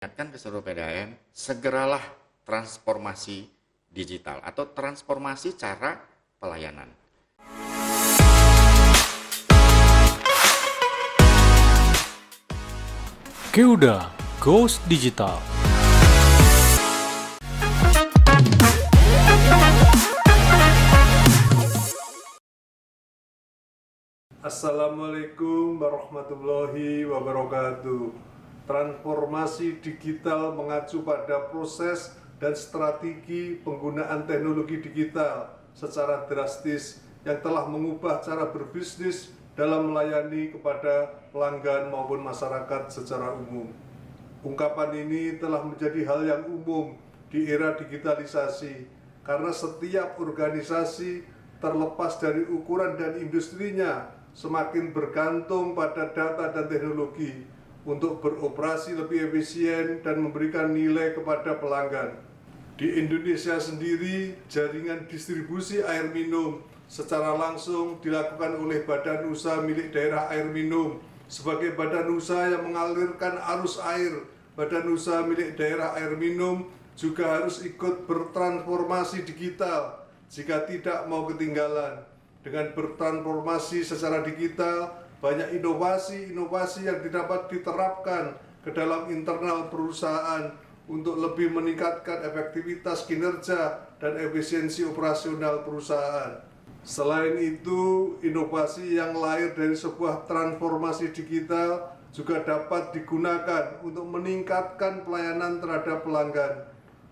ingatkan ke seluruh PDAM, segeralah transformasi digital atau transformasi cara pelayanan. Keuda Goes Digital. Assalamualaikum warahmatullahi wabarakatuh. Transformasi digital mengacu pada proses dan strategi penggunaan teknologi digital secara drastis yang telah mengubah cara berbisnis dalam melayani kepada pelanggan maupun masyarakat secara umum. Ungkapan ini telah menjadi hal yang umum di era digitalisasi karena setiap organisasi terlepas dari ukuran dan industrinya semakin bergantung pada data dan teknologi untuk beroperasi lebih efisien dan memberikan nilai kepada pelanggan. Di Indonesia sendiri, jaringan distribusi air minum secara langsung dilakukan oleh badan usaha milik daerah air minum. Sebagai badan usaha yang mengalirkan arus air, badan usaha milik daerah air minum juga harus ikut bertransformasi digital jika tidak mau ketinggalan. Dengan bertransformasi secara digital, banyak inovasi-inovasi yang dapat diterapkan ke dalam internal perusahaan untuk lebih meningkatkan efektivitas kinerja dan efisiensi operasional perusahaan. Selain itu, inovasi yang lahir dari sebuah transformasi digital juga dapat digunakan untuk meningkatkan pelayanan terhadap pelanggan.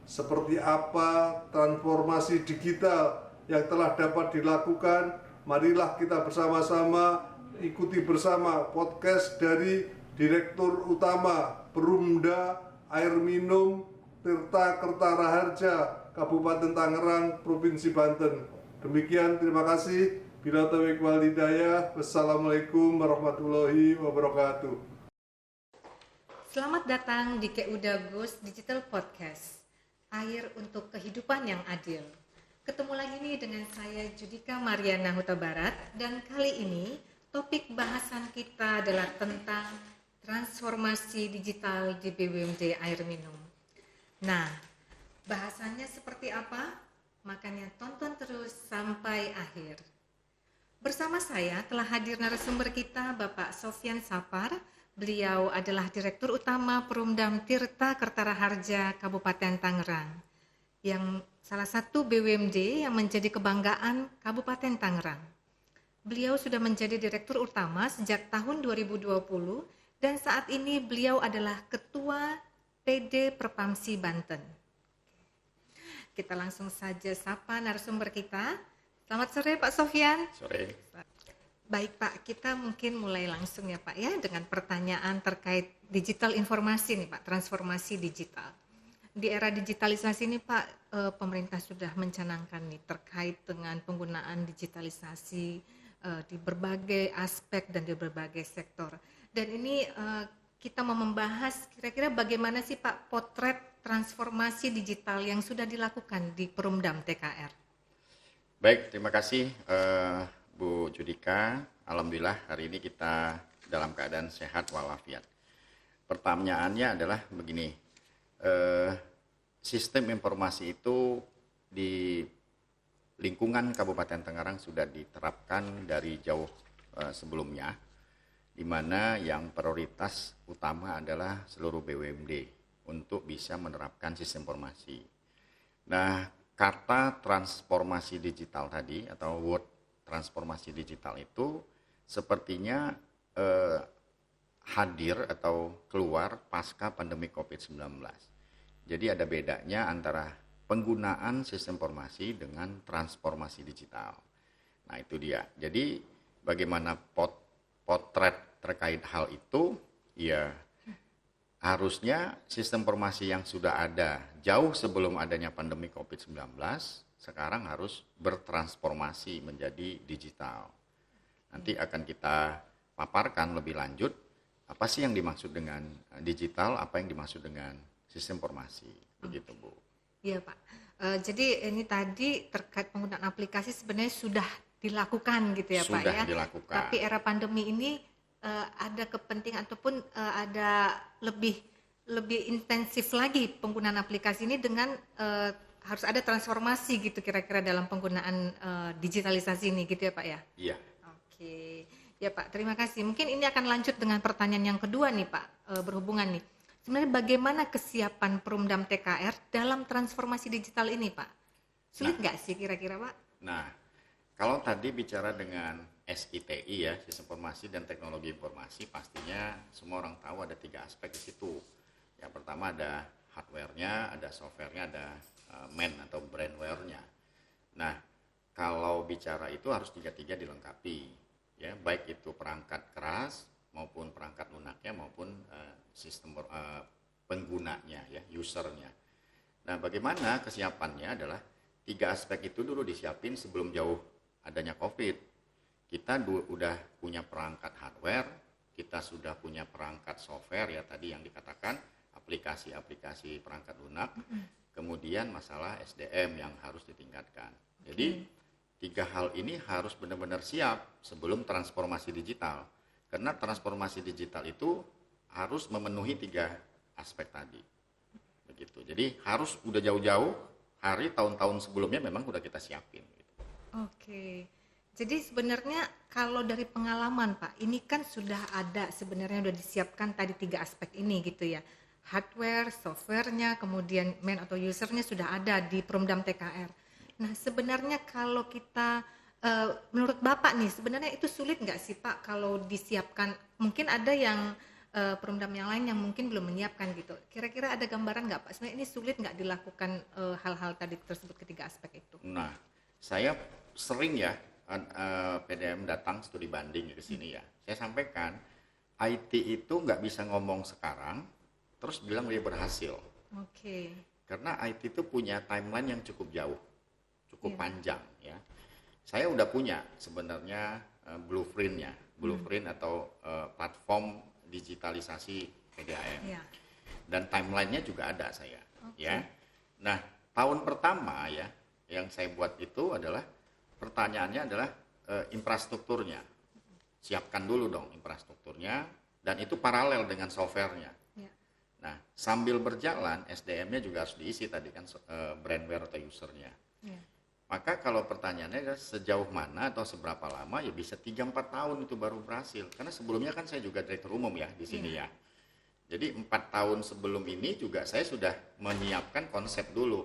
Seperti apa transformasi digital yang telah dapat dilakukan, marilah kita bersama-sama ikuti bersama podcast dari Direktur Utama Perumda Air Minum Tirta Kertara Harja, Kabupaten Tangerang, Provinsi Banten. Demikian, terima kasih. Bila taufiq wal hidayah. Wassalamualaikum warahmatullahi wabarakatuh. Selamat datang di Keuda Goes Digital Podcast, Air untuk Kehidupan yang Adil. Ketemu lagi nih dengan saya Judika Mariana Huta Barat, dan kali ini topik bahasan kita adalah tentang transformasi digital di BUMD Air Minum. Nah, bahasannya seperti apa? Makanya tonton terus sampai akhir. Bersama saya telah hadir narasumber kita Bapak Sofyan Sapar. Beliau adalah Direktur Utama Perumdam Tirta Kertara Harja Kabupaten Tangerang, yang salah satu BUMD yang menjadi kebanggaan Kabupaten Tangerang. Beliau sudah menjadi Direktur Utama sejak tahun 2020 dan saat ini beliau adalah Ketua PD Perpamsi Banten. Kita langsung saja sapa narasumber kita. Selamat sore Pak Sofyan. Sore. Baik Pak, kita mungkin mulai langsung ya Pak ya dengan pertanyaan terkait digital informasi nih Pak, transformasi digital. Di era digitalisasi ini Pak, pemerintah sudah mencanangkan nih terkait dengan penggunaan digitalisasi di berbagai aspek dan di berbagai sektor. Dan ini kita mau membahas kira-kira bagaimana sih Pak potret transformasi digital yang sudah dilakukan di Perumdam TKR. Baik, terima kasih Bu Judika. Alhamdulillah hari ini kita dalam keadaan sehat walafiat. Pertanyaannya adalah begini, sistem informasi itu di lingkungan Kabupaten Tangerang sudah diterapkan dari jauh sebelumnya, di mana yang prioritas utama adalah seluruh BUMD untuk bisa menerapkan sistem informasi. Nah, kata transformasi digital tadi atau word transformasi digital itu sepertinya hadir atau keluar pasca pandemi COVID-19. Jadi ada bedanya antara penggunaan sistem informasi dengan transformasi digital. Nah itu dia. Jadi bagaimana potret terkait hal itu, ya harusnya sistem informasi yang sudah ada jauh sebelum adanya pandemi COVID-19 sekarang harus bertransformasi menjadi digital. Nanti akan kita paparkan lebih lanjut apa sih yang dimaksud dengan digital, apa yang dimaksud dengan sistem informasi, begitu Bu. Iya Pak, jadi ini tadi terkait penggunaan aplikasi sebenarnya sudah dilakukan gitu ya Pak ya. Sudah dilakukan. Tapi era pandemi ini ada kepentingan ataupun ada lebih lebih intensif lagi penggunaan aplikasi ini dengan harus ada transformasi gitu kira-kira dalam penggunaan digitalisasi ini gitu ya Pak ya? Iya. Oke, ya Pak, terima kasih. Mungkin ini akan lanjut dengan pertanyaan yang kedua nih Pak, berhubungan nih. Sebenarnya bagaimana kesiapan Perumdam TKR dalam transformasi digital ini Pak? Sulit nggak sih kira-kira Pak? Nah, kalau tadi bicara dengan SITI ya, Sistem Informasi dan Teknologi Informasi, pastinya semua orang tahu ada 3 aspek di situ. Yang pertama ada hardware-nya, ada software-nya, ada man atau brandware-nya. Nah, kalau bicara itu harus 3 dilengkapi, ya, baik itu perangkat keras maupun perangkat lunaknya maupun sistem penggunanya, ya, usernya. Nah, bagaimana kesiapannya adalah 3 aspek itu dulu disiapin sebelum jauh adanya COVID. Kita udah punya perangkat hardware, kita sudah punya perangkat software ya tadi yang dikatakan aplikasi-aplikasi perangkat lunak, kemudian masalah SDM yang harus ditingkatkan. Jadi 3 hal ini harus benar-benar siap sebelum transformasi digital. Karena transformasi digital itu harus memenuhi 3 aspek tadi. Begitu. Jadi harus udah jauh-jauh hari tahun-tahun sebelumnya memang udah kita siapin. Gitu. Oke. Jadi sebenarnya kalau dari pengalaman Pak, ini kan sudah ada sebenarnya sudah disiapkan tadi 3 aspek ini gitu ya. Hardware, softwarenya, kemudian man atau usernya sudah ada di Perumdam TKR. Nah sebenarnya kalau kita, menurut Bapak nih sebenarnya itu sulit nggak sih Pak kalau disiapkan? Mungkin ada yang Perumdam yang lain yang mungkin belum menyiapkan gitu. Kira-kira ada gambaran nggak Pak? Sebenarnya ini sulit nggak dilakukan hal-hal tadi tersebut ketiga aspek itu? Nah, saya sering ya PDM datang studi banding ke sini ya. Saya sampaikan IT itu nggak bisa ngomong sekarang terus bilang dia berhasil. Oke. Karena IT itu punya timeline yang cukup jauh, cukup panjang ya. Saya udah punya sebenarnya blueprint atau platform digitalisasi PDAM. Yeah. Dan timelinenya juga ada saya. Ya. Nah, tahun pertama ya yang saya buat itu adalah pertanyaannya adalah infrastrukturnya. Siapkan dulu dong infrastrukturnya dan itu paralel dengan softwarenya. Yeah. Nah, sambil berjalan SDM-nya juga harus diisi tadi kan brandware atau usernya. Yeah. Maka kalau pertanyaannya adalah sejauh mana atau seberapa lama ya bisa 3-4 tahun itu baru berhasil. Karena sebelumnya kan saya juga direktur umum ya di sini ya. Jadi 4 tahun sebelum ini juga saya sudah menyiapkan konsep dulu.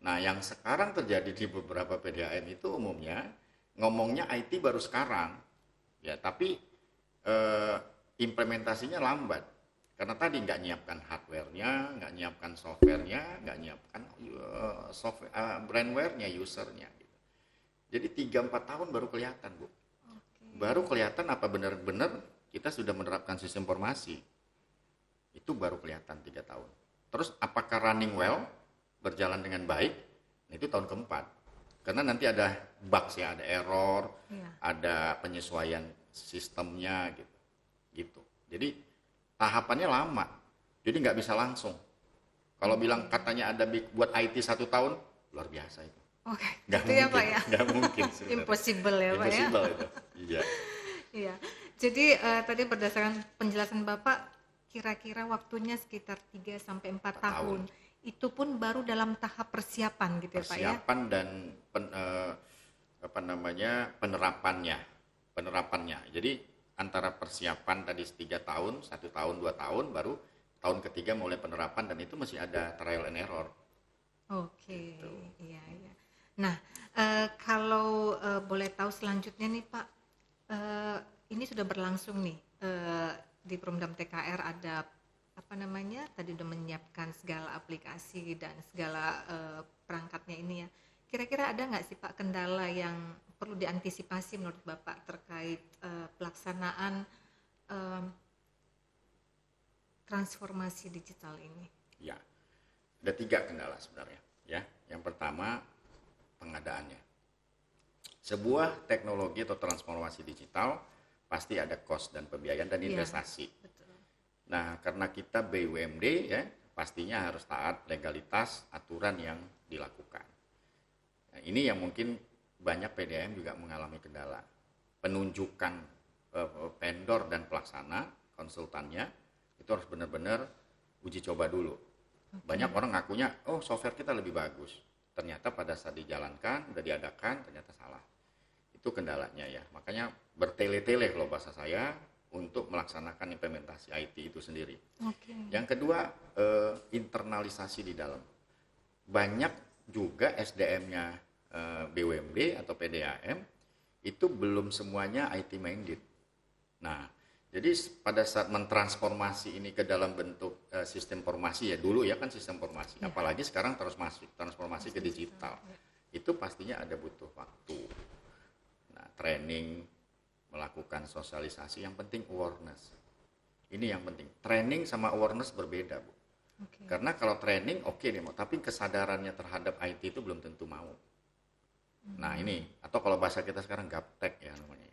Nah, yang sekarang terjadi di beberapa PDAM itu umumnya ngomongnya IT baru sekarang, ya. Tapi implementasinya lambat karena tadi nggak nyiapkan hardware-nya, nggak nyiapkan software-nya, nggak nyiapkan brandware-nya, usernya. Gitu. Jadi 3-4 tahun baru kelihatan, Bu. Baru kelihatan apa benar-benar kita sudah menerapkan sistem informasi. Itu baru kelihatan 3 tahun. Terus apakah running well? Berjalan dengan baik, nah itu tahun keempat. Karena nanti ada bugs ya, ada error, ada penyesuaian sistemnya gitu. Jadi tahapannya lama, jadi nggak bisa langsung. Kalau bilang katanya ada buat IT 1 tahun, luar biasa itu. Oke, Nggak itu mungkin, ya Pak ya? Nggak mungkin sebenarnya. Impossible ya Pak ya? Impossible itu, iya. Iya, jadi tadi berdasarkan penjelasan Bapak, kira-kira waktunya sekitar 3-4 tahun. Itu pun baru dalam tahap persiapan gitu ya Pak ya? Persiapan dan penerapannya. Jadi antara persiapan tadi 3 tahun, 1 tahun, 2 tahun, baru tahun ketiga mulai penerapan dan itu masih ada trial and error. Oke, iya. Nah, kalau boleh tahu selanjutnya nih Pak, ini sudah berlangsung nih di Perumdam TKR ada tadi udah menyiapkan segala aplikasi dan segala perangkatnya ini ya. Kira-kira ada nggak sih Pak kendala yang perlu diantisipasi menurut Bapak terkait pelaksanaan transformasi digital ini? Ya, ada 3 kendala sebenarnya. Ya, yang pertama pengadaannya. Sebuah teknologi atau transformasi digital pasti ada cost dan pembiayaan dan investasi. Betul. Nah, karena kita BUMD ya, pastinya harus taat legalitas aturan yang dilakukan. Nah, ini yang mungkin banyak PDAM juga mengalami kendala. Penunjukan vendor dan pelaksana, konsultannya, itu harus benar-benar uji coba dulu. Banyak orang ngakunya, oh software kita lebih bagus. Ternyata pada saat dijalankan, udah diadakan, ternyata salah. Itu kendalanya ya. Makanya bertele-tele kalau bahasa saya untuk melaksanakan implementasi IT itu sendiri. Yang kedua, internalisasi di dalam. Banyak juga SDM-nya BUMD atau PDAM itu belum semuanya IT minded. Nah, jadi pada saat mentransformasi ini ke dalam bentuk sistem informasi ya, dulu ya kan sistem informasi, apalagi sekarang terus masuk transformasi ke digital, itu pastinya ada butuh waktu. Nah, training, melakukan sosialisasi, yang penting awareness. Ini yang penting. Training sama awareness berbeda, Bu. Karena kalau training oke deh mau, tapi kesadarannya terhadap IT itu belum tentu mau. Nah ini, atau kalau bahasa kita sekarang gaptek ya namanya.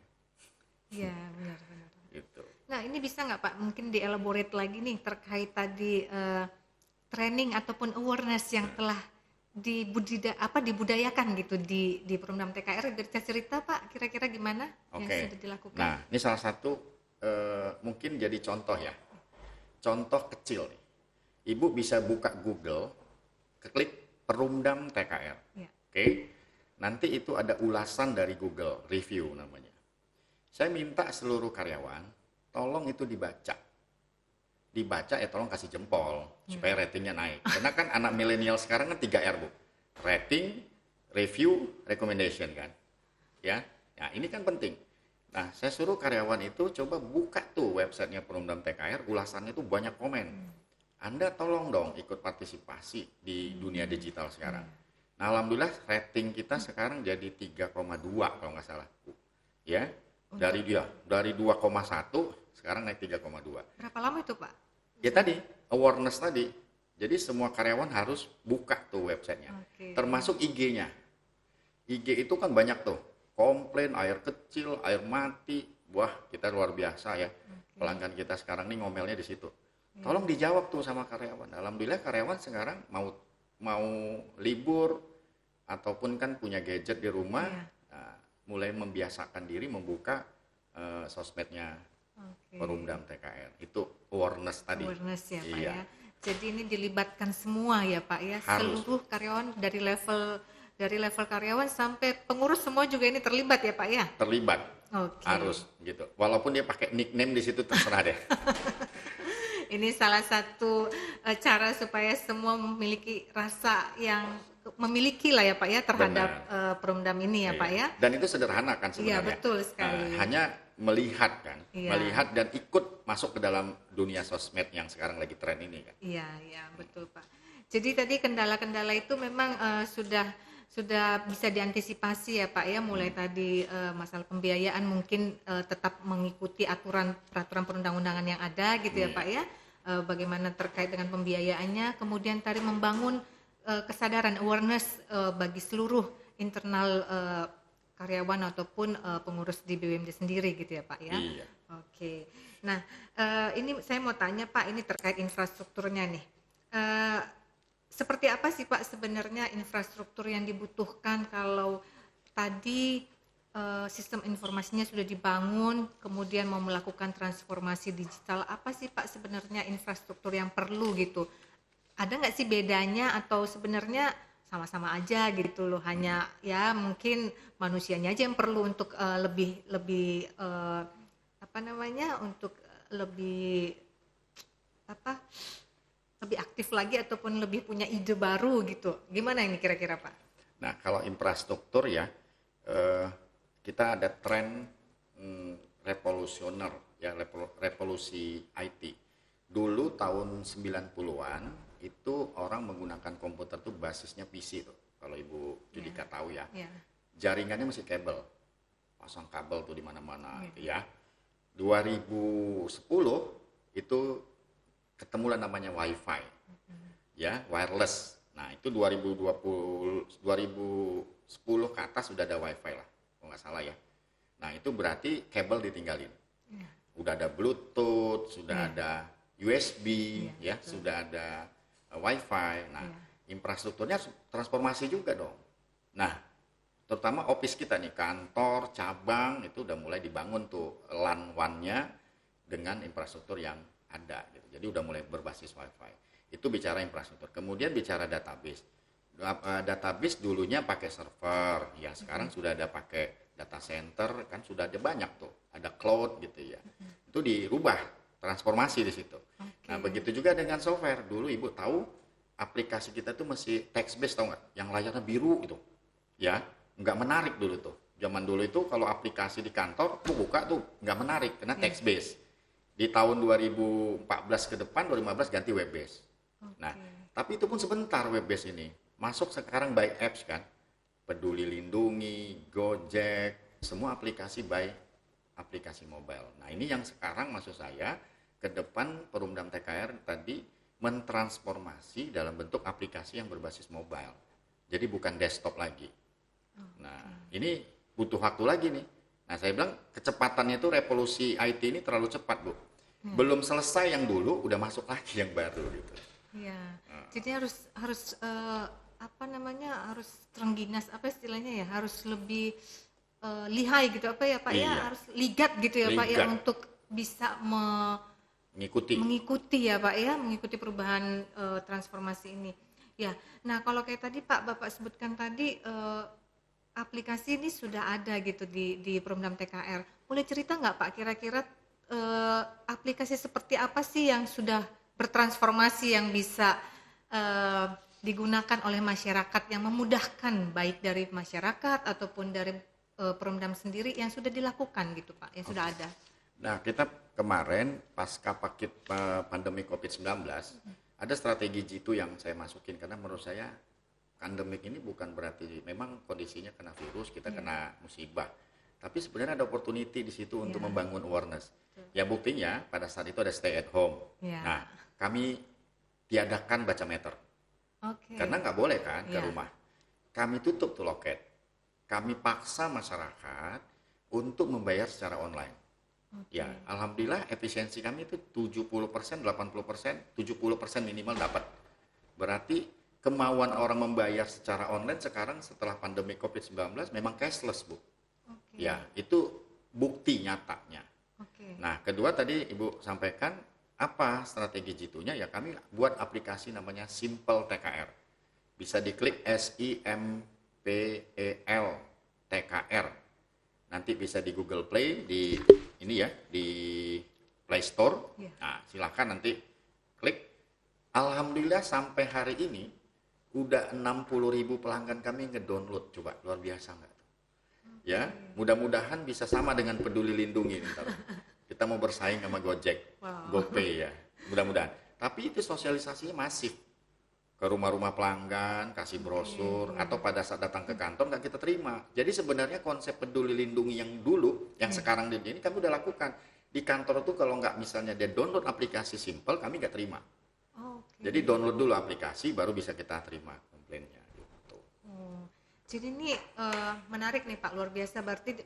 Iya benar-benar. Gitu. Nah ini bisa nggak Pak mungkin dielaborate lagi nih terkait tadi training ataupun awareness yang telah dibudayakan gitu di Perumdam TKR. Bisa cerita Pak kira-kira gimana yang sudah dilakukan? Nah ini salah satu mungkin jadi contoh ya, contoh kecil nih. Ibu bisa buka Google, klik Perumdam TKR, oke? Nanti itu ada ulasan dari Google, review namanya. Saya minta seluruh karyawan, tolong itu dibaca. Dibaca ya tolong kasih jempol, supaya ratingnya naik. Karena kan anak milenial sekarang kan 3R, Bu. Rating, review, recommendation kan. Ya, nah ini kan penting. Nah, saya suruh karyawan itu coba buka tuh websitenya Perumdam TKR, ulasannya tuh banyak komen. Anda tolong dong ikut partisipasi di dunia digital sekarang. Nah, alhamdulillah rating kita sekarang jadi 3,2 kalau nggak salah, Bu. Ya, dari 2,1 sekarang naik 3,2. Berapa lama itu, Pak? Ya tadi, awareness tadi. Jadi semua karyawan harus buka tuh websitenya. Termasuk IG-nya. IG itu kan banyak tuh. Komplain, air kecil, air mati. Wah, kita luar biasa ya. Pelanggan kita sekarang nih ngomelnya di situ. Tolong dijawab tuh sama karyawan. Alhamdulillah karyawan sekarang mau libur ataupun kan punya gadget di rumah, mulai membiasakan diri membuka sosmednya Perumdam TKR. Itu awareness tadi. Awareness ya Pak ya. Jadi ini dilibatkan semua ya Pak ya. Harus. Seluruh karyawan dari level karyawan sampai pengurus semua juga ini terlibat ya Pak ya. Terlibat. Harus gitu. Walaupun dia pakai nickname di situ terserah deh. Ini salah satu cara supaya semua memiliki rasa yang memiliki lah ya Pak ya terhadap Perumdam ini ya Pak ya. Dan itu sederhana kan sebenarnya. Iya betul sekali. Hanya melihat kan, melihat dan ikut masuk ke dalam dunia sosmed yang sekarang lagi tren ini kan. Iya betul Pak. Jadi tadi kendala-kendala itu memang sudah bisa diantisipasi ya Pak ya, mulai tadi masalah pembiayaan mungkin tetap mengikuti peraturan perundang-undangan yang ada gitu ya Pak ya. Bagaimana terkait dengan pembiayaannya, kemudian tadi membangun kesadaran awareness bagi seluruh internal karyawan ataupun pengurus di BUMD sendiri gitu ya Pak ya. Iya. Oke. Nah, ini saya mau tanya Pak, ini terkait infrastrukturnya nih. Seperti apa sih Pak sebenarnya infrastruktur yang dibutuhkan kalau tadi sistem informasinya sudah dibangun, kemudian mau melakukan transformasi digital, apa sih Pak sebenarnya infrastruktur yang perlu gitu? Ada nggak sih bedanya atau sebenarnya sama-sama aja gitu loh, hanya ya mungkin manusianya aja yang perlu untuk lebih aktif lagi ataupun lebih punya ide baru gitu. Gimana ini kira-kira Pak? Nah kalau infrastruktur ya, kita ada tren revolusioner ya, revolusi IT. Dulu tahun 90-an itu orang menggunakan komputer tuh basisnya PC tuh. Kalau Ibu Judika tahu ya. Jaringannya masih kabel. Pasang kabel tuh di mana-mana gitu ya. 2010 itu ketemulah namanya Wi-Fi. Ya, wireless. Nah, itu 2010 ke atas sudah ada Wi-Fi lah. Nggak salah ya. Nah itu berarti kabel ditinggalin. Udah ada Bluetooth, sudah ada USB, sudah ada Wi-Fi. Nah infrastrukturnya transformasi juga dong. Nah terutama office kita nih, kantor, cabang itu udah mulai dibangun tuh LAN WAN-nya dengan infrastruktur yang ada. Gitu. Jadi udah mulai berbasis Wi-Fi. Itu bicara infrastruktur. Kemudian bicara database. Database dulunya pakai server, ya sekarang sudah ada pakai data center, kan sudah ada banyak tuh, ada cloud gitu ya. Itu dirubah, transformasi di situ. Nah begitu juga dengan software. Dulu Ibu tahu aplikasi kita tuh masih text based, tahu nggak? Yang layarnya biru gitu, ya nggak menarik dulu tuh. Zaman dulu itu kalau aplikasi di kantor tuh buka tuh nggak menarik karena text based. Di tahun 2014 ke depan, 2015 ganti web based. Nah, tapi itu pun sebentar web based ini. Masuk sekarang by apps kan. Peduli Lindungi, Gojek, semua aplikasi by aplikasi mobile. Nah, ini yang sekarang maksud saya ke depan Perumdam TKR tadi mentransformasi dalam bentuk aplikasi yang berbasis mobile. Jadi bukan desktop lagi. Nah, ini butuh waktu lagi nih. Nah, saya bilang kecepatannya itu revolusi IT ini terlalu cepat, Bu. Belum selesai yang dulu, udah masuk lagi yang baru gitu. Iya. Jadi harus harus terengginas apa istilahnya ya, harus lebih lihai gitu apa ya Pak ya, harus ligat gitu ya Pak ya untuk bisa mengikuti ya Pak ya, mengikuti perubahan transformasi ini. Ya. Nah, kalau kayak tadi Bapak sebutkan tadi aplikasi ini sudah ada gitu di Perumdam TKR. Boleh cerita nggak Pak kira-kira aplikasi seperti apa sih yang sudah bertransformasi yang bisa digunakan oleh masyarakat, yang memudahkan baik dari masyarakat ataupun dari Perumdam sendiri yang sudah dilakukan gitu Pak, yang sudah ada. Nah, kita kemarin pasca pandemi COVID-19 ada strategi G2 yang saya masukin karena menurut saya pandemik ini bukan berarti memang kondisinya kena virus, kita kena musibah. Tapi sebenarnya ada opportunity di situ untuk membangun awareness. Ya buktinya pada saat itu ada stay at home. Nah, kami tiadakan baca meter. Karena nggak boleh kan ke rumah. Kami tutup tuh loket. Kami paksa masyarakat untuk membayar secara online. Ya, alhamdulillah efisiensi kami itu 70%, 80%, 70% minimal dapat. Berarti kemauan orang membayar secara online sekarang setelah pandemi COVID-19 memang cashless, Bu. Ya, itu bukti nyatanya. Nah, kedua tadi Ibu sampaikan apa strategi G2-nya? Ya kami buat aplikasi namanya Simple TKR. Bisa diklik SIMPEL TKR. Nanti bisa di Google Play, di Play Store. Nah, silakan nanti klik. Alhamdulillah sampai hari ini udah 60.000 pelanggan kami ngedownload, coba luar biasa nggak tuh? Ya, mudah-mudahan bisa sama dengan Peduli Lindungi ntar. Kita mau bersaing sama Gojek, GoPay ya, mudah-mudahan. Tapi itu sosialisasinya masif ke rumah-rumah pelanggan, kasih brosur, atau pada saat datang ke kantor nggak kita terima. Jadi sebenarnya konsep Peduli Lindungi yang dulu, yang sekarang ini kami udah lakukan. Di kantor tuh kalau nggak misalnya dia download aplikasi Simple, kami nggak terima. Jadi download dulu aplikasi, baru bisa kita terima komplainnya. Gitu. Jadi ini menarik nih Pak, luar biasa. Berarti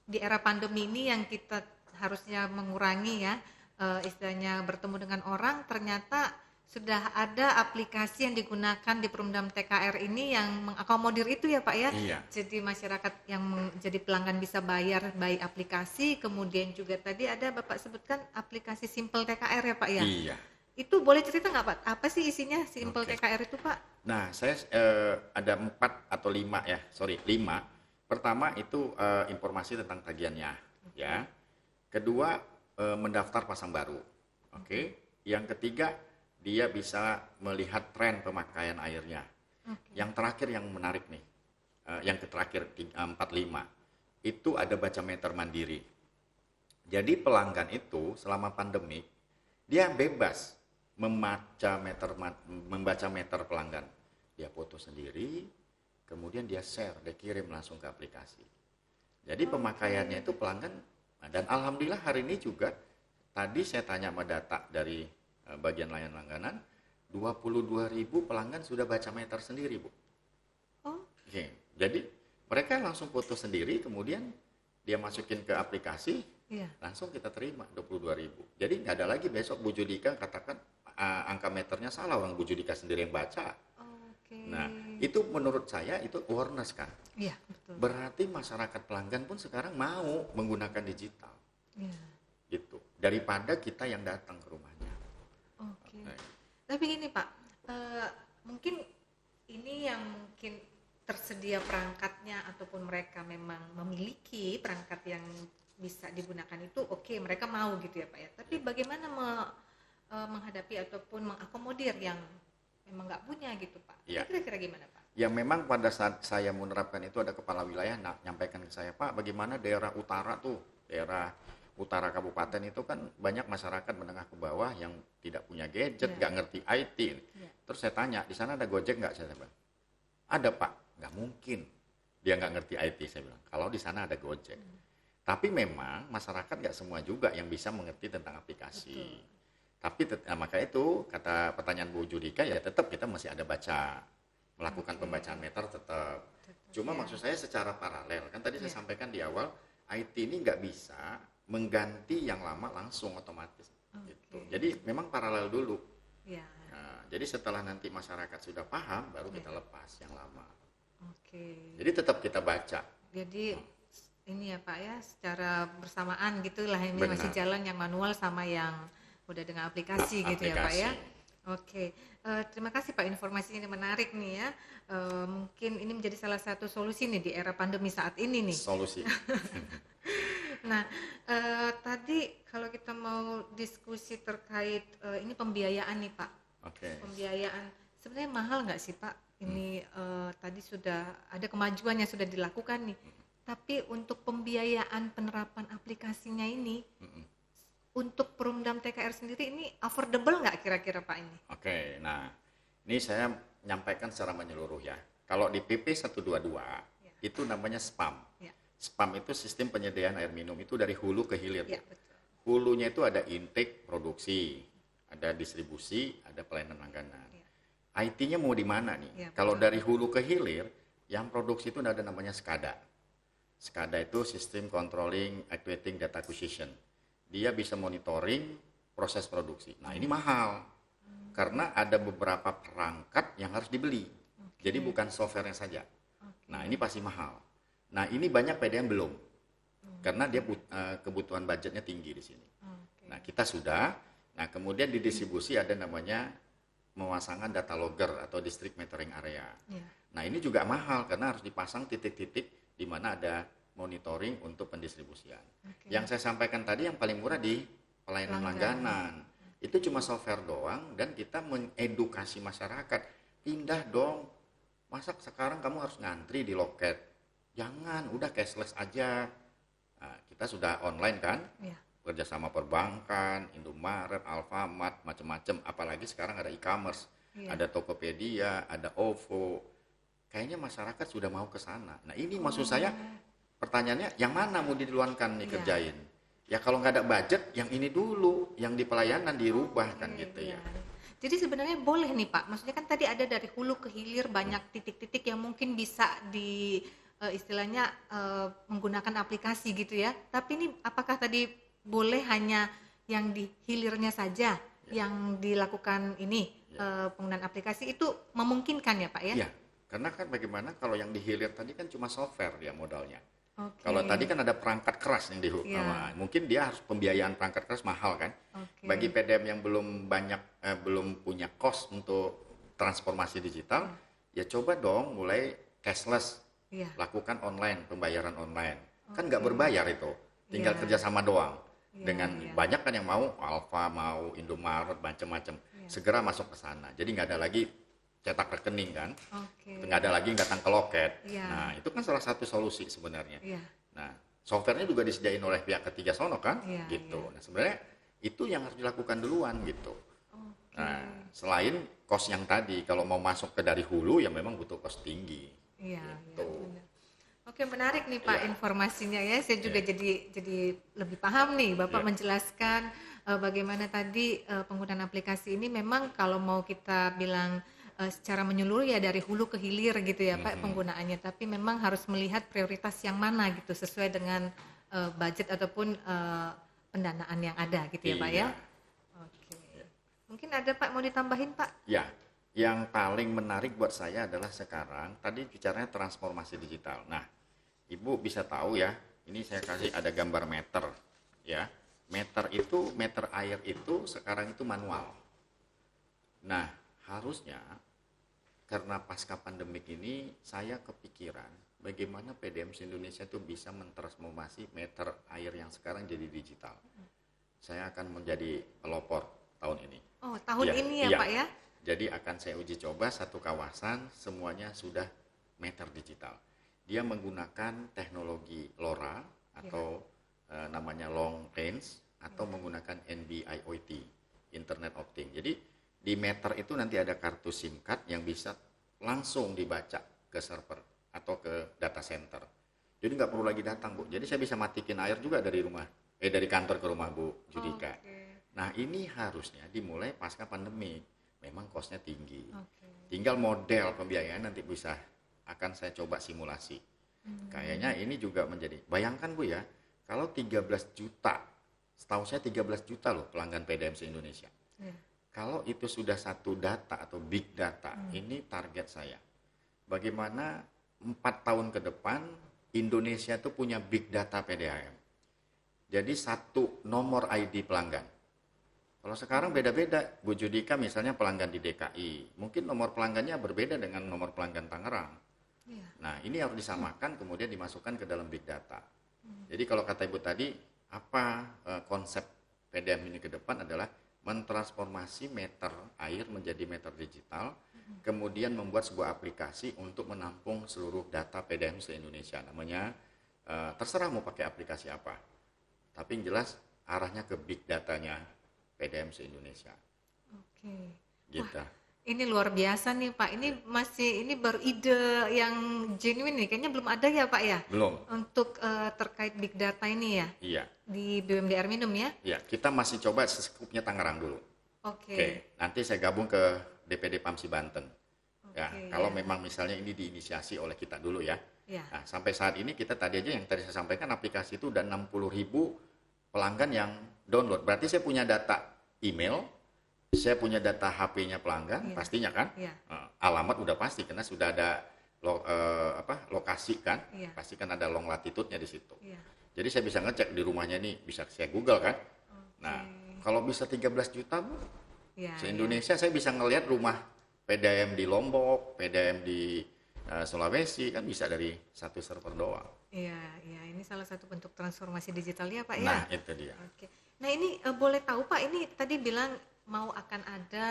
di era pandemi ini yang kita harusnya mengurangi ya, istilahnya bertemu dengan orang, ternyata sudah ada aplikasi yang digunakan di Perumdam TKR ini yang mengakomodir itu ya Pak ya. Jadi masyarakat yang menjadi pelanggan bisa bayar by aplikasi, kemudian juga tadi ada Bapak sebutkan aplikasi Simple TKR ya Pak ya. Itu boleh cerita nggak Pak? Apa sih isinya Simple TKR itu Pak? Nah, saya ada 4 atau 5 ya, 5. Pertama itu informasi tentang tagihannya, ya. Kedua mendaftar pasang baru, Yang ketiga dia bisa melihat tren pemakaian airnya. Yang terakhir yang menarik nih, yang terakhir 45 itu ada baca meter mandiri. Jadi pelanggan itu selama pandemi dia bebas membaca meter pelanggan. Dia foto sendiri, kemudian dia share, dia kirim langsung ke aplikasi. Jadi pemakaiannya itu pelanggan, dan alhamdulillah hari ini juga tadi saya tanya sama data dari bagian layanan langganan, 22.000 pelanggan sudah baca meter sendiri, Bu. Jadi mereka langsung foto sendiri, kemudian dia masukin ke aplikasi, langsung kita terima 22.000. Jadi nggak ada lagi besok Bu Judika katakan angka meternya salah, orang Bu Judika sendiri yang baca. Nah, itu menurut saya itu awareness kan. Iya, betul. Berarti masyarakat pelanggan pun sekarang mau menggunakan digital. Gitu. Daripada kita yang datang ke rumahnya. Tapi gini Pak, mungkin ini yang mungkin tersedia perangkatnya ataupun mereka memang memiliki perangkat yang bisa digunakan itu, oke, mereka mau gitu ya Pak ya. Tapi bagaimana menghadapi ataupun mengakomodir yang memang nggak punya gitu Pak? Ya. Kira-kira gimana Pak? Ya memang pada saat saya menerapkan itu ada kepala wilayah nyampaikan ke saya, Pak, bagaimana daerah utara tuh, daerah utara kabupaten itu kan banyak masyarakat menengah ke bawah yang tidak punya gadget, nggak ngerti IT. Terus saya tanya, di sana ada Gojek nggak? Saya bilang, ada Pak. Nggak mungkin dia nggak ngerti IT, saya bilang, kalau di sana ada Gojek. Tapi memang masyarakat nggak semua juga yang bisa mengerti tentang aplikasi. Tapi maka itu kata pertanyaan Bu Judika, ya tetap kita masih ada melakukan pembacaan meter tetap. Cuma maksud saya secara paralel, kan tadi saya sampaikan di awal, IT ini nggak bisa mengganti yang lama langsung otomatis. Gitu. Jadi memang paralel dulu. Nah, jadi setelah nanti masyarakat sudah paham, baru kita lepas yang lama. Jadi tetap kita baca. Jadi ini ya Pak ya, secara bersamaan gitulah ini. Benar. Masih jalan yang manual sama yang udah dengan aplikasi gitu ya Pak ya. Terima kasih Pak, informasinya ini menarik nih ya. Mungkin ini menjadi salah satu solusi nih di era pandemi saat ini nih. Solusi. Nah, tadi kalau kita mau diskusi terkait ini pembiayaan nih Pak. Pembiayaan sebenarnya mahal nggak sih Pak? Ini tadi sudah ada kemajuan yang sudah dilakukan nih. Tapi untuk pembiayaan penerapan aplikasinya ini, untuk Perumdam TKR sendiri ini affordable nggak kira-kira Pak ini? Nah ini saya menyampaikan secara menyeluruh ya. Kalau di PP 122 itu namanya SPAM. SPAM itu sistem penyediaan air minum, itu dari hulu ke hilir. Betul. Hulunya itu ada intake, produksi, ada distribusi, ada pelayanan langganan. IT-nya mau di mana nih? Kalau dari hulu ke hilir, yang produksi itu ada namanya SCADA. SCADA itu System Controlling Actuating Data Acquisition. Dia bisa monitoring proses produksi. Nah ini mahal, karena ada beberapa perangkat yang harus dibeli. Jadi bukan software-nya saja. Nah ini pasti mahal. Nah ini banyak PDM belum, karena dia kebutuhan budgetnya tinggi di sini. Nah kita sudah. Nah kemudian di distribusi ada namanya pemasangan data logger atau district metering area. Nah ini juga mahal karena harus dipasang titik-titik di mana ada monitoring untuk pendistribusian. Yang saya sampaikan tadi yang paling murah di pelayanan langganan. Itu cuma software doang dan kita mengedukasi masyarakat. Pindah dong. Masa sekarang kamu harus ngantri di loket? Jangan, udah cashless aja. Nah, kita sudah online kan? Kerjasama perbankan, Indomaret, Alfamart, macam-macam. Apalagi sekarang ada e-commerce, ada Tokopedia, ada OVO. Kayaknya masyarakat sudah mau ke sana. Nah ini maksud saya, pertanyaannya yang mana mau diluankan nih kerjain? Ya kalau nggak ada budget, yang ini dulu, yang di pelayanan dirubah kan gitu ya. Jadi sebenarnya boleh nih Pak, maksudnya kan tadi ada dari hulu ke hilir banyak titik-titik yang mungkin bisa di istilahnya menggunakan aplikasi gitu ya. Tapi ini apakah tadi boleh hanya yang di hilirnya saja yang dilakukan ini penggunaan aplikasi itu memungkinkan ya Pak ya? Iya, karena kan bagaimana kalau yang di hilir tadi kan cuma software dia modalnya. Kalau tadi kan ada perangkat keras yang mungkin dia harus pembiayaan perangkat keras mahal kan. Bagi PDM yang belum punya cost untuk transformasi digital, ya coba dong mulai cashless, lakukan online, pembayaran online. Kan nggak berbayar itu, tinggal kerjasama doang. Dengan banyak kan yang mau Alfa, mau Indomaret, macam-macam, segera masuk ke sana. Jadi nggak ada lagi cetak rekening kan, nggak ada lagi datang ke loket. Nah itu kan salah satu solusi sebenarnya. Nah softwarenya juga disediain oleh pihak ketiga sono kan, gitu. Nah sebenarnya itu yang harus dilakukan duluan gitu. Nah selain cost yang tadi, kalau mau masuk ke dari hulu ya memang butuh cost tinggi. Gitu. Oke, menarik nih Pak informasinya ya. Saya juga jadi lebih paham nih Bapak menjelaskan bagaimana tadi penggunaan aplikasi ini memang kalau mau kita bilang secara menyeluruh ya dari hulu ke hilir gitu ya Pak penggunaannya. Tapi memang harus melihat prioritas yang mana gitu sesuai dengan budget ataupun pendanaan yang ada gitu ya Pak ya. Oke. Mungkin ada Pak mau ditambahin Pak? Ya. Yang paling menarik buat saya adalah sekarang, tadi bicaranya transformasi digital. Nah, Ibu bisa tahu ya, ini saya kasih ada gambar meter, ya. Meter air itu sekarang itu manual. Nah, harusnya karena pasca pandemik ini saya kepikiran bagaimana PDMC Indonesia itu bisa mentransformasi meter air yang sekarang jadi digital. Saya akan menjadi pelopor tahun ini. Oh, tahun ini ya, iya. Pak ya? Jadi akan saya uji coba satu kawasan semuanya sudah meter digital. Dia menggunakan teknologi LoRa atau namanya long range atau menggunakan NB-IoT, Internet of Things. Jadi di meter itu nanti ada kartu SIM card yang bisa langsung dibaca ke server atau ke data center. Jadi nggak perlu lagi datang, Bu. Jadi saya bisa matikin air juga dari dari kantor ke rumah Bu Judika. Nah, ini harusnya dimulai pasca pandemi. Memang kosnya tinggi. Tinggal model pembiayaan nanti akan saya coba simulasi. Kayaknya ini juga menjadi, bayangkan Bu ya, kalau 13 juta, setahu saya 13 juta loh pelanggan PDMC Indonesia. Kalau itu sudah satu data atau big data, ini target saya. Bagaimana 4 tahun ke depan Indonesia itu punya big data PDAM. Jadi satu nomor ID pelanggan. Kalau sekarang beda-beda, Bu Judika misalnya pelanggan di DKI, mungkin nomor pelanggannya berbeda dengan nomor pelanggan Tangerang. Nah, ini harus disamakan kemudian dimasukkan ke dalam big data. Jadi kalau kata Ibu tadi, apa konsep PDAM ini ke depan adalah mentransformasi meter air menjadi meter digital, kemudian membuat sebuah aplikasi untuk menampung seluruh data PDAM se-Indonesia. Namanya, terserah mau pakai aplikasi apa. Tapi yang jelas arahnya ke big datanya PDAM se-Indonesia. Oke. Gitu. Wah, ini luar biasa nih Pak. Ini baru ide yang genuine nih. Kayaknya belum ada ya Pak ya? Belum. Untuk terkait big data ini ya? Iya. Di BUMD Air Minum ya? Iya, kita masih coba seskupnya Tangerang dulu. Oke. Nanti saya gabung ke DPD Pamsi Banten. Ya, kalau memang misalnya ini diinisiasi oleh kita dulu ya. Nah, sampai saat ini kita tadi aja yang tadi saya sampaikan aplikasi itu udah 60.000 pelanggan yang download. Berarti saya punya data email, saya punya data HP-nya pelanggan, pastinya kan? Alamat udah pasti karena sudah ada lokasi kan? Pasti kan ada long latitude-nya di situ. Jadi saya bisa ngecek di rumahnya nih, bisa saya Google kan? Nah, kalau bisa 13 juta Bu, se-Indonesia saya bisa ngelihat rumah PDAM di Lombok, PDAM di Sulawesi, kan bisa dari satu server doang. Iya, ini salah satu bentuk transformasi digital ya Pak ya? Nah, itu dia. Oke. Nah ini boleh tahu Pak, ini tadi bilang mau akan ada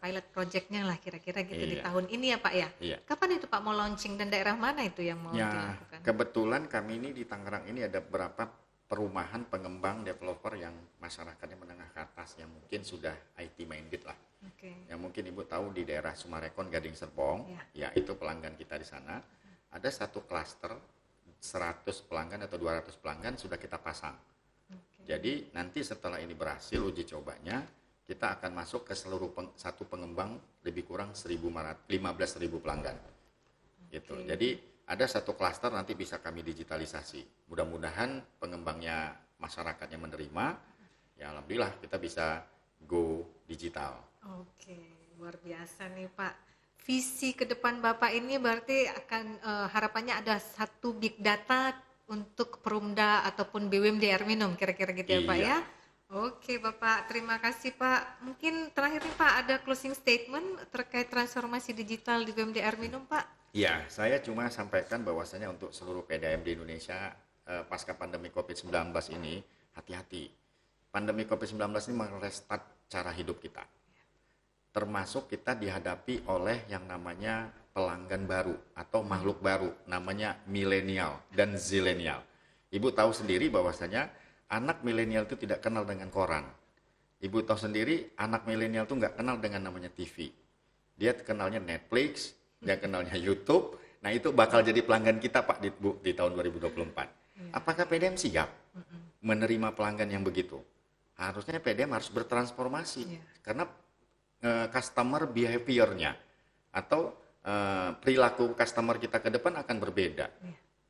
pilot project-nya lah kira-kira gitu di tahun ini ya Pak ya? Iya. Kapan itu Pak mau launching dan daerah mana itu yang mau dilakukan? Kebetulan kami ini di Tangerang ini ada beberapa perumahan pengembang developer yang masyarakatnya menengah ke atas yang mungkin sudah IT minded lah. Yang mungkin Ibu tahu di daerah Sumarekon, Gading Serpong, ya itu pelanggan kita di sana. Ada satu klaster 100 pelanggan atau 200 pelanggan sudah kita pasang. Jadi nanti setelah ini berhasil uji cobanya, kita akan masuk ke seluruh satu pengembang lebih kurang 15.000 pelanggan. Gitu. Jadi ada satu klaster nanti bisa kami digitalisasi. Mudah-mudahan pengembangnya masyarakatnya menerima. Ya alhamdulillah kita bisa go digital. Oke, luar biasa nih Pak. Visi ke depan Bapak ini berarti akan harapannya ada satu big data untuk Perumda ataupun BUMD Air Minum kira-kira gitu ya Pak ya? Oke Bapak, terima kasih Pak. Mungkin terakhir nih Pak ada closing statement terkait transformasi digital di BUMD Air Minum Pak? Ya, saya cuma sampaikan bahwasanya untuk seluruh PDAM di Indonesia pasca pandemi COVID-19 ini hati-hati. Pandemi COVID-19 ini merestart cara hidup kita. Termasuk kita dihadapi oleh yang namanya pelanggan baru atau makhluk baru, namanya milenial dan zilenial. Ibu tahu sendiri bahwasanya anak milenial itu tidak kenal dengan koran. Ibu tahu sendiri anak milenial itu nggak kenal dengan namanya TV. Dia kenalnya Netflix, dia kenalnya YouTube. Nah itu bakal jadi pelanggan kita Pak di tahun 2024. Apakah PDAM siap menerima pelanggan yang begitu? Harusnya PDAM harus bertransformasi karena customer behavior-nya atau perilaku customer kita ke depan akan berbeda.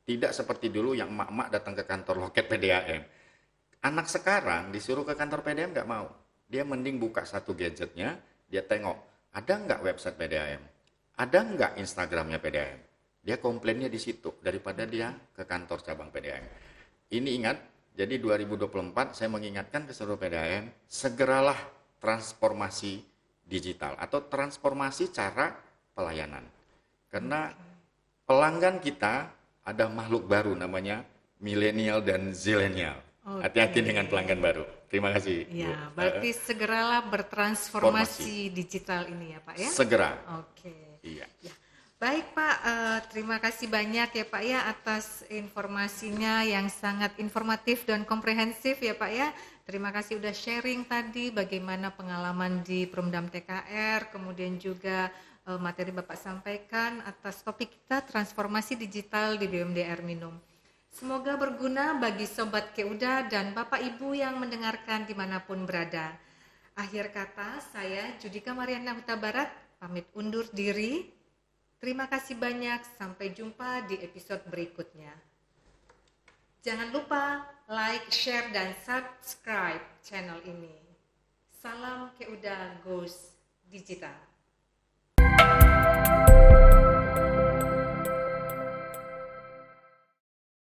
Tidak seperti dulu yang emak-emak datang ke kantor loket PDAM. Anak sekarang disuruh ke kantor PDAM nggak mau. Dia mending buka satu gadgetnya, dia tengok, ada nggak website PDAM? Ada nggak Instagramnya PDAM? Dia komplainnya di situ daripada dia ke kantor cabang PDAM. Ini ingat, jadi 2024 saya mengingatkan ke seluruh PDAM, segeralah transformasi digital atau transformasi cara pelayanan. Karena pelanggan kita ada makhluk baru namanya milenial dan zilenial. Hati-hati dengan pelanggan baru. Terima kasih. Ya, berarti segeralah bertransformasi digital ini ya Pak ya? Segera. Oke. Iya. Ya. Baik Pak, terima kasih banyak ya Pak ya atas informasinya yang sangat informatif dan komprehensif ya Pak ya. Terima kasih udah sharing tadi bagaimana pengalaman di Perumdam TKR, kemudian juga materi Bapak sampaikan atas topik kita transformasi digital di BUMD Air Minum. Semoga berguna bagi Sobat Keuda dan Bapak Ibu yang mendengarkan dimanapun berada. Akhir kata, saya Judika Mariana Huta Barat pamit undur diri. Terima kasih banyak, sampai jumpa di episode berikutnya. Jangan lupa like, share, dan subscribe channel ini. Salam Keuda Goes Digital.